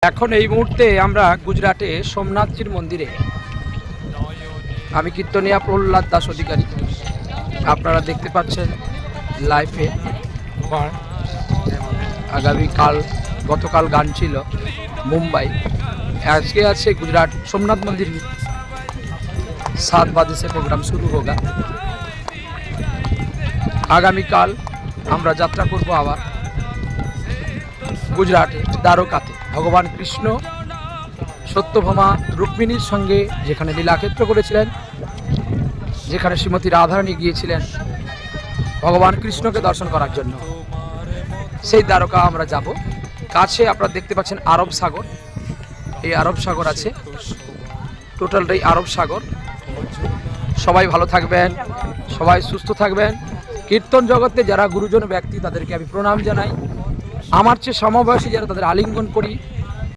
এখন এই মুহূর্তে আমরা গুজরাটে সোমনাথজির মন্দিরে। আমি কীর্তনিয়া প্রহ্লাদ দাস অধিকারী, আপনারা দেখতে পাচ্ছেন লাইভে। গতকাল গান ছিল মুম্বাই, আজকে আছে गुजरात सोमनाथ मंदिर में। 7 बजे से प्रोग्राम शुरू होगा। আগামীকাল আমরা যাত্রা করব আবার গুজরাটে দ্বারকাতে। ভগবান কৃষ্ণ সত্যভামা রুক্মিণীর সঙ্গে যেখানে লীলাক্ষেত্র করেছিলেন, যেখানে শ্রীমতী রাধারানী গিয়েছিলেন ভগবান কৃষ্ণকে দর্শন করার জন্য, সেই দ্বারকা আমরা যাব। কাছে আপনারা দেখতে পাচ্ছেন আরব সাগর, এই আরব সাগর আছে, টোটালটাই আরব সাগর। সবাই ভালো থাকবেন, সবাই সুস্থ থাকবেন। কীর্তন জগতে যারা গুরুজন ব্যক্তি তাদেরকে আমি প্রণাম জানাই। আমার চেয়ে সমবয়সী যারা, তাদের আলিঙ্গন করি।